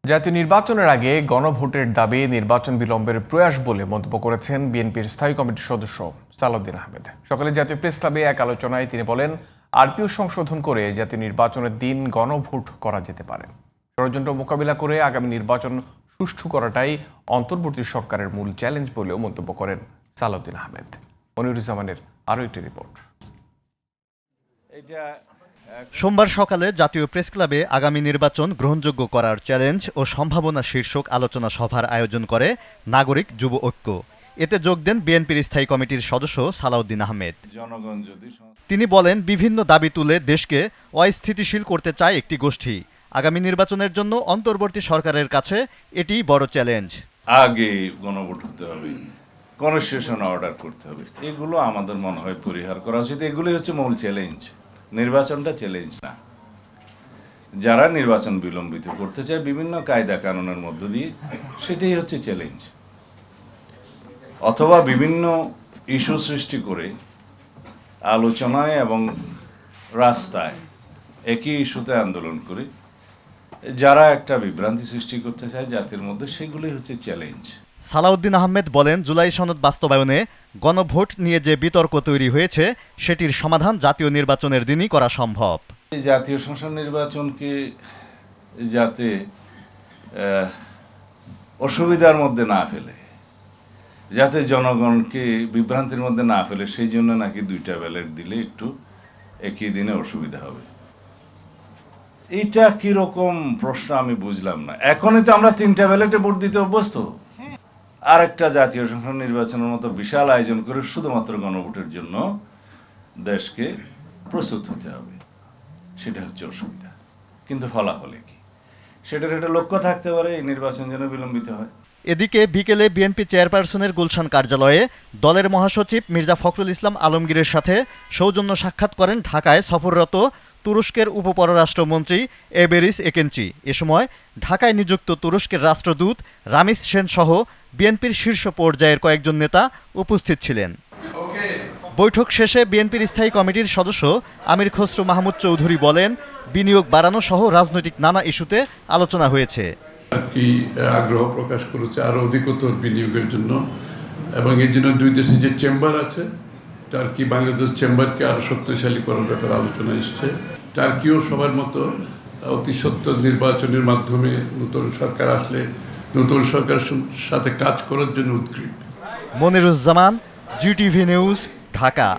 জাতীয় নির্বাচনের আগে গণভোটের দাবি নির্বাচন বিলম্বের প্রয়াস বলে মন্তব্য করেছেন বিএনপির স্থায়ী কমিটির সদস্য সালাউদ্দিন আহমেদ। সকালে জাতীয় প্রেস ক্লাবে এক আলোচনায় তিনি বলেন, আরপিও সংশোধন করে জাতীয় নির্বাচনের দিন গণভোট করা যেতে পারে। ষড়যন্ত্র মোকাবিলা করে আগামী নির্বাচন সুষ্ঠু করাটাই অন্তর্বর্তী সরকারের মূল চ্যালেঞ্জ বলেও মন্তব্য করেন সালাউদ্দিন আহমেদ। মনিরুজ্জামানের আরও একটি রিপোর্ট। সোমবার সকালে জাতীয় প্রেস ক্লাবে আগামী নির্বাচন গ্রহণযোগ্য করার চ্যালেঞ্জ ও সম্ভাবনা শীর্ষক আলোচনা সভার আয়োজন করে নাগরিক যুব ঐক্য। এতে যোগ দেন বিএনপির স্থায়ী কমিটির সদস্য সালাউদ্দিন আহমেদ। তিনি বলেন, বিভিন্ন দাবি তুলে দেশকে অস্থিতিশীল করতে চায় একটি গোষ্ঠী। আগামী নির্বাচনের জন্য অন্তর্বর্তী সরকারের কাছে এটি বড় চ্যালেঞ্জ। আগে গণভোট হতে হবে, কনস্টিটিউশন অর্ডার করতে হবে, এগুলো আমাদের মনে হয় পরিহার করা উচিত। এগুলোই হচ্ছে মূল চ্যালেঞ্জ, নির্বাচনটা চ্যালেঞ্জ না। যারা নির্বাচন বিলম্বিত করতে চায় বিভিন্ন কায়দা কানুনের মধ্য দিয়ে, সেটাই হচ্ছে চ্যালেঞ্জ। অথবা বিভিন্ন ইস্যু সৃষ্টি করে আলোচনায় এবং রাস্তায় একই ইস্যুতে আন্দোলন করে যারা একটা বিভ্রান্তি সৃষ্টি করতে চায় জাতির মধ্যে, সেগুলোই হচ্ছে চ্যালেঞ্জ। সালাউদ্দিন আহমেদ বলেন, জুলাই সনদ বাস্তবায়নে গণভোট নিয়ে যে বিতর্ক তৈরি হয়েছে সেটির সমাধান জাতীয় নির্বাচনের দিনই করা সম্ভব। জাতীয় সংসদ নির্বাচনকে যাতে অসুবিধার মধ্যে না ফেলে, যাতে জনগণকে বিভ্রান্তির মধ্যে না ফেলে, সেই জন্য নাকি দুইটা ব্যালট দিলে একটু একই দিনে অসুবিধা হবে। এইটা কিরকম প্রশ্ন আমি বুঝলাম না। এখনই তো আমরা 3টা ব্যালটে ভোট দিতে অভ্যস্ত। আরেকটা জাতীয় সংসদ নির্বাচনের মতো বিশাল আয়োজন করে শুধুমাত্র গণভোটের জন্য দেশকে প্রস্তুত হতে হবে, সেটা হচ্ছে অসুবিধা। কিন্তু ফলাফলে কি, সেটার একটা লক্ষ্য থাকতে পারে, এই নির্বাচন যেন বিলম্বিত হয়। এদিকে বিকেলে বিএনপি চেয়ারপারসনের গুলশান কার্যালয়ে দলের মহাসচিব মির্জা ফখরুল ইসলাম আলমগীরের সাথে সৌজন্য সাক্ষাৎ করেন ঢাকায় সফররত তুরস্কের উপপররাষ্ট্রমন্ত্রী এবেরিস একেনচি। এ সময় ঢাকায় নিযুক্ত তুরস্কের রাষ্ট্রদূত রামিস সেন সহ বিএনপির শীর্ষ পর্যায়ের কয়েকজন নেতা উপস্থিত ছিলেন। বৈঠক শেষে বিএনপির স্থায়ী কমিটির সদস্য আমির খসরু মাহমুদ চৌধুরী বলেন, বিনিয়োগ বাড়ানো সহ রাজনৈতিক নানা ইস্যুতে আলোচনা হয়েছে। আগ্রহ প্রকাশ করেছে আরো অধিকতর বিনিয়োগের জন্য, এবং এর জন্য দুই দেশে যে চেম্বার আছে, টার্কি বাংলাদেশ চেম্বারকে আরো শক্তিশালী করার ব্যাপারে আলোচনা এসছে। টার্কিও সবার মতো অতি সত্বর নির্বাচনের মাধ্যমে নতুন সরকার আসলে নতুন সরকারের সাথে কাজ করার জন্য উদ্গ্রীব। Moniruzzaman, GTV news, Dhaka.